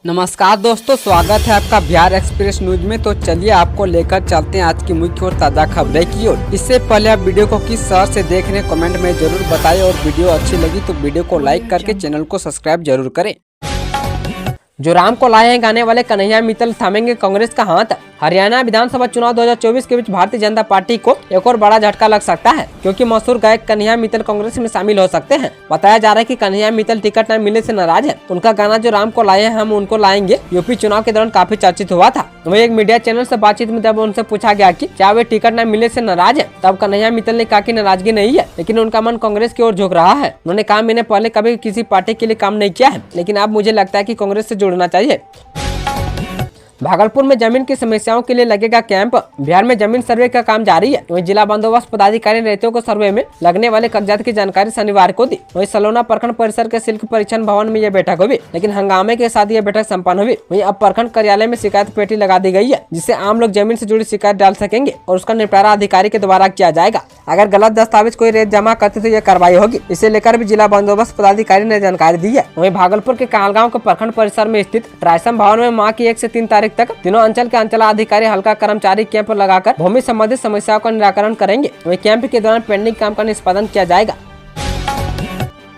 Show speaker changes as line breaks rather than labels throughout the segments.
नमस्कार दोस्तों, स्वागत है आपका बिहार एक्सप्रेस न्यूज में। तो चलिए आपको लेकर चलते हैं आज की मुख्य और ताज़ा खबरें की ओर। इससे पहले आप वीडियो को किस शहर से देख रहे हैं कमेंट में जरूर बताएं, और वीडियो अच्छी लगी तो वीडियो को लाइक करके चैनल को सब्सक्राइब जरूर करें। जो राम को लाए हैं गाने वाले कन्हैया मित्तल थामेंगे कांग्रेस का हाथ। हरियाणा विधानसभा चुनाव 2024 के बीच भारतीय जनता पार्टी को एक और बड़ा झटका लग सकता है, क्योंकि मशहूर गायक कन्हैया मित्तल कांग्रेस में शामिल हो सकते हैं। बताया जा रहा है कि कन्हैया मित्तल टिकट न मिलने से नाराज है। उनका गाना जो राम को लाए हैं हम उनको लाएंगे यूपी चुनाव के दौरान काफी चर्चित हुआ था। वही एक मीडिया चैनल से बातचीत में जब उनसे पूछा गया कि क्या वे टिकट न मिलने से नाराज है, तब कन्हैया मित्तल ने कहा कि नाराजगी नहीं है, लेकिन उनका मन कांग्रेस की ओर झुक रहा है। उन्होंने कहा, मैंने पहले कभी किसी पार्टी के लिए काम नहीं किया है, लेकिन अब मुझे लगता है कि कांग्रेस से जुड़ना चाहिए। भागलपुर में जमीन की समस्याओं के लिए लगेगा कैंप। बिहार में जमीन सर्वे का काम जारी है। वहीं जिला बंदोबस्त पदाधिकारी ने रेतियों को सर्वे में लगने वाले कागजात की जानकारी शनिवार को दी। वहीं सलोना प्रखंड परिसर के सिल्क परीक्षण भवन में यह बैठक हुई, लेकिन हंगामे के साथ यह बैठक संपन्न हुई। वहीं अब प्रखंड कार्यालय में शिकायत पेटी लगा दी गई है, जिससे आम लोग जमीन से जुड़ी शिकायत डाल सकेंगे और उसका निपटारा अधिकारी के द्वारा किया जाएगा। अगर गलत दस्तावेज कोई रेत जमा करते तो यह कार्रवाई होगी। इसे लेकर भी जिला बंदोबस्त पदाधिकारी ने जानकारी दी है। वहीं भागलपुर के कालगांव के प्रखंड परिसर में स्थित ट्राइसम भवन में माह की 1 से 3 तारीख तक तीनों अंचल के अंचलाधिकारी हल्का कर्मचारी कैंप लगाकर भूमि संबंधित समस्याओं का निराकरण करेंगे। वहीं कैंप के दौरान पेंडिंग काम का निष्पादन किया जाएगा।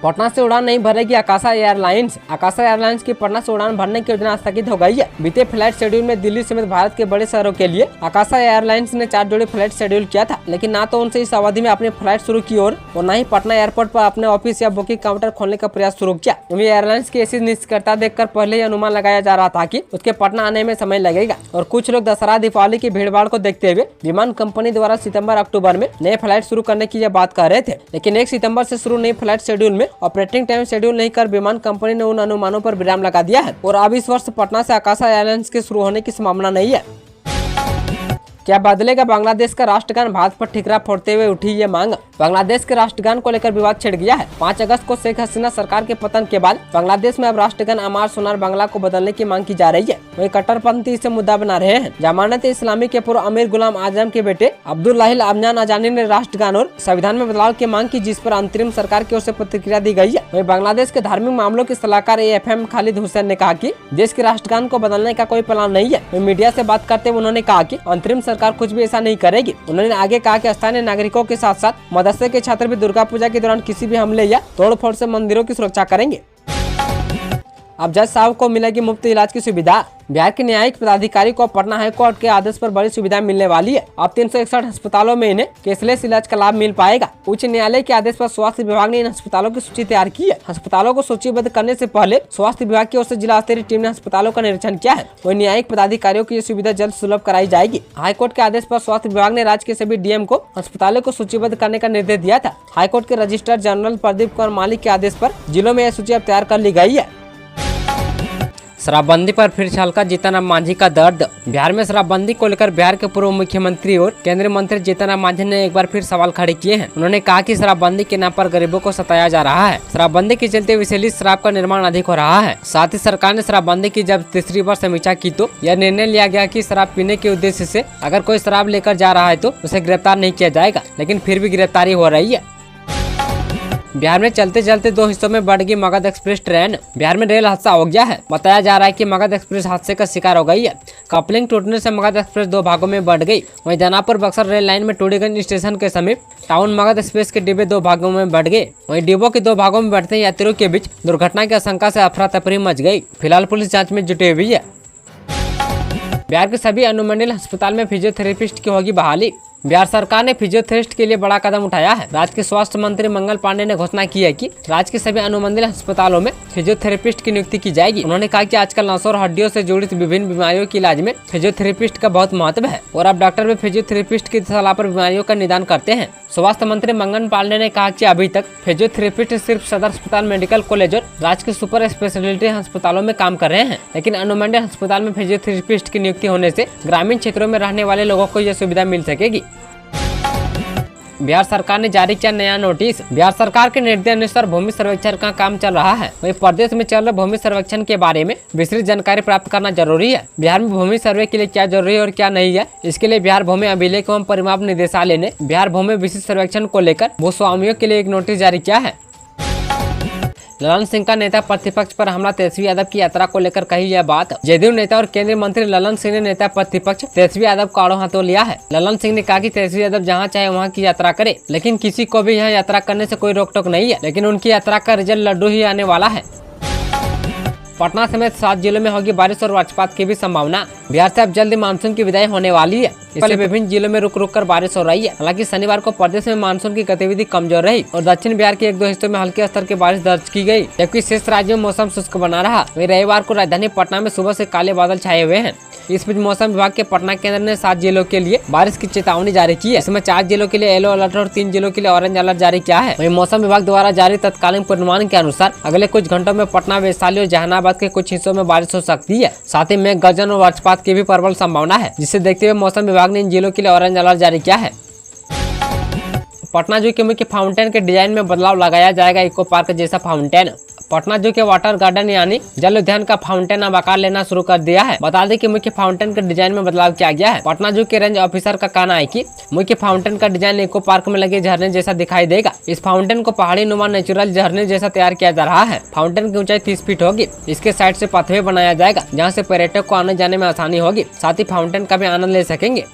पटना से उड़ान नहीं भरेगी आकाशा एयरलाइंस। आकाशा एयरलाइंस की पटना से उड़ान भरने की योजना स्थगित हो गई है। बीते फ्लाइट शेड्यूल में दिल्ली समेत भारत के बड़े शहरों के लिए आकाशा एयरलाइंस ने 4 जोड़ी फ्लाइट शेड्यूल किया था, लेकिन ना तो उनसे इस अवधि में अपनी फ्लाइट शुरू की और न ही पटना एयरपोर्ट पर अपने ऑफिस या बुकिंग काउंटर खोलने का प्रयास शुरू किया। वहीं एयरलाइंस की ऐसी निष्क्रियता देखकर पहले ही अनुमान लगाया जा रहा था कि उसके पटना आने में समय लगेगा, और कुछ लोग दशहरा दीपावली की भीड़भाड़ को देखते हुए विमान कंपनी द्वारा सितंबर-अक्टूबर में नए फ्लाइट शुरू करने की यह बात कह रहे थे। लेकिन 1 सितंबर से शुरू नई फ्लाइट शेड्यूल में ऑपरेटिंग टाइम शेड्यूल नहीं कर विमान कंपनी ने उन अनुमानों पर विराम लगा दिया है, और अब इस वर्ष पटना से आकाशा एयरलाइंस के शुरू होने की संभावना नहीं है। क्या बदलेगा बांग्लादेश का राष्ट्रगान? भारत पर ठिकरा फोड़ते हुए उठी ये मांग। बांग्लादेश के राष्ट्रगान को लेकर विवाद छिड़ गया है। 5 अगस्त को शेख हसीना सरकार के पतन के बाद बांग्लादेश में अब राष्ट्रगान अमार सोनार बांग्ला को बदलने की मांग की जा रही है। वही कट्टरपंथी इसे मुद्दा बना रहे हैं। जमानत इस्लामी के पूर्व अमीर गुलाम आजम के बेटे अब्दुल्लाहिल अमजान अजानी ने राष्ट्रगान और संविधान में बदलाव की मांग की, जिस पर अंतरिम सरकार की ओर से प्रतिक्रिया दी गई है। वही बांग्लादेश के धार्मिक मामलों के सलाहकार AFM खालिद हुसैन ने कहा कि देश के राष्ट्रगान को बदलने का कोई प्लान नहीं है। मीडिया से बात करते हुए उन्होंने कहा कि अंतरिम सरकार कुछ भी ऐसा नहीं करेगी। उन्होंने आगे कहा कि स्थानीय नागरिकों के साथ साथ मदरसे के छात्र भी दुर्गा पूजा के दौरान किसी भी हमले या तोड़फोड़ से मंदिरों की सुरक्षा करेंगे। अब जज साहब को मिलेगी मुफ्त इलाज की सुविधा। बिहार के न्यायिक पदाधिकारी को पटना हाई कोर्ट के आदेश पर बड़ी सुविधा मिलने वाली है। अब 361 अस्पतालों में इन्हें कैशलेस इलाज का लाभ मिल पाएगा। उच्च न्यायालय के आदेश पर स्वास्थ्य विभाग ने इन अस्पतालों की सूची तैयार की है। अस्पतालों को सूचीबद्ध करने से पहले स्वास्थ्य विभाग की ओर से जिला स्तरीय टीम ने अस्पतालों का निरीक्षण किया है। वही न्यायिक पदाधिकारियों की ये सुविधा जल्द सुलभ कराई जाएगी। हाईकोर्ट के आदेश पर स्वास्थ्य विभाग ने राज्य के सभी DM को अस्पतालों को सूचीबद्ध करने का निर्देश दिया था। हाईकोर्ट के रजिस्ट्रार जनरल प्रदीप कुमार मालिक के आदेश पर जिलों में यह सूची अब तैयार कर ली गई है। शराबबंदी पर फिर छलका जीतन राम मांझी का दर्द। बिहार में शराबबंदी को लेकर बिहार के पूर्व मुख्यमंत्री और केंद्रीय मंत्री जीतन राम मांझी ने एक बार फिर सवाल खड़े किए हैं। उन्होंने कहा कि शराबबंदी के नाम पर गरीबों को सताया जा रहा है। शराबबंदी के चलते विषैली शराब का निर्माण अधिक हो रहा है। साथ ही सरकार ने शराबबंदी की जब तीसरी बार समीक्षा की तो यह निर्णय लिया गया कि शराब पीने के उद्देश्य से अगर कोई शराब लेकर जा रहा है तो उसे गिरफ्तार नहीं किया जाएगा, लेकिन फिर भी गिरफ्तारी हो रही है। बिहार में चलते चलते 2 हिस्सों में बढ़ गई मगध एक्सप्रेस ट्रेन। बिहार में रेल हादसा हो गया है। बताया जा रहा है कि मगध एक्सप्रेस हादसे का शिकार हो गई है। कपलिंग टूटने से मगध एक्सप्रेस 2 भागों में बढ़ गई। वहीं दानापुर बक्सर रेल लाइन में टूटीगंज स्टेशन के समीप टाउन मगध एक्सप्रेस के डिब्बे 2 भागों में बढ़ गए। वहीं डिब्बों के 2 भागों में बढ़ते यात्रियों के बीच दुर्घटना की आशंका से अफरा तफरी मच गई। फिलहाल पुलिस जाँच में जुटी हुई है। बिहार के सभी अनुमंडल अस्पताल में फिजियोथेरेपिस्ट की होगी बहाली। बिहार सरकार ने फिजियोथेरेपिस्ट के लिए बड़ा कदम उठाया है। राज्य के स्वास्थ्य मंत्री मंगल पांडे ने घोषणा की है कि राज्य के सभी अनुमंडल अस्पतालों में फिजियोथेरेपिस्ट की नियुक्ति की जाएगी। उन्होंने कहा कि आजकल नसों और हड्डियों से जुड़ी विभिन्न बीमारियों के इलाज में फिजियोथेरेपिस्ट का बहुत महत्व है, और अब डॉक्टर भी फिजियोथेरेपिस्ट की सलाह पर बीमारियों का निदान करते हैं। स्वास्थ्य मंत्री मंगल पांडे ने कहा कि अभी तक फिजियोथेरेपिस्ट सिर्फ सदर अस्पताल, मेडिकल कॉलेज और राज्य के सुपर स्पेशलिटी अस्पतालों में काम कर रहे हैं, लेकिन अनुमंडल अस्पताल में फिजियोथेरेपिस्ट की नियुक्ति होने से ग्रामीण क्षेत्रों में रहने वाले लोगों को यह सुविधा मिल सकेगी। बिहार सरकार ने जारी किया नया नोटिस। बिहार सरकार के निर्देशानुसार भूमि सर्वेक्षण का काम चल रहा है। वहीं प्रदेश में चल रहे भूमि सर्वेक्षण के बारे में विस्तृत जानकारी प्राप्त करना जरूरी है। बिहार में भूमि सर्वे के लिए क्या जरूरी है और क्या नहीं है, इसके लिए बिहार भूमि अभिलेख एवं परिमाप निदेशालय ने बिहार भूमि विशिष्ट सर्वेक्षण को लेकर भूस्वामियों के लिए एक नोटिस जारी किया है। ललन सिंह का नेता प्रतिपक्ष पर हमला, तेजस्वी यादव की यात्रा को लेकर कही यह बात। जदयू नेता और केंद्रीय मंत्री ललन सिंह ने नेता प्रतिपक्ष तेजस्वी यादव को आड़ों हाथों लिया है। ललन सिंह ने कहा कि तेजस्वी यादव जहां चाहे वहां की यात्रा करे, लेकिन किसी को भी यहां यात्रा करने से कोई रोक टोक नहीं है, लेकिन उनकी यात्रा का रिजल्ट लड्डू ही आने वाला है। पटना समेत 7 जिलों में होगी बारिश और वज्रपात की भी संभावना। बिहार से अब जल्दी मानसून की विदाई होने वाली है। इससे विभिन्न जिलों में रुक रुक कर बारिश हो रही है। हालांकि शनिवार को प्रदेश में मानसून की गतिविधि कमजोर रही और दक्षिण बिहार के 1-2 हिस्सों में हल्के स्तर की बारिश दर्ज की गई, जबकि शेष राज्यों में मौसम शुष्क बना रहा। वहीं रविवार को राजधानी पटना में सुबह से काले बादल छाए हुए हैं। इस बीच मौसम विभाग के पटना केंद्र ने 7 जिलों के लिए बारिश की चेतावनी जारी की है। इसमें 4 जिलों के लिए येलो अलर्ट और 3 जिलों के लिए ऑरेंज अलर्ट जारी किया है। वहीं मौसम विभाग द्वारा जारी तत्कालीन पूर्वानुमान के अनुसार अगले कुछ घंटों में पटना, वैशाली और जहानाबाद के कुछ हिस्सों में बारिश हो सकती है। साथ ही मेघ गर्जन और वज्रपात की भी प्रबल संभावना है, जिसे देखते हुए मौसम विभाग ने इन जिलों के लिए ऑरेंज अलर्ट जारी किया है। पटना जू के मुख्य फाउंटेन के डिजाइन में बदलाव लगाया जाएगा। इको पार्क जैसा फाउंटेन। पटना जू के वाटर गार्डन यानी जल उद्यान का फाउंटेन अब आकार लेना शुरू कर दिया है। बता दें कि मुख्य फाउंटेन के डिजाइन में बदलाव किया गया है। पटना जू के रेंज ऑफिसर का कहना है कि मुख्य फाउंटेन का डिजाइन इको पार्क में लगे झरने जैसा दिखाई देगा। इस फाउंटेन को पहाड़ी नुमा नेचुरल झरने जैसा तैयार किया जा रहा है। फाउंटेन की ऊंचाई 30 फीट होगी। इसके साइड से पाथवे बनाया जाएगा, जहाँ से पर्यटक को आने जाने में आसानी होगी। साथ ही फाउंटेन का भी आनंद ले सकेंगे।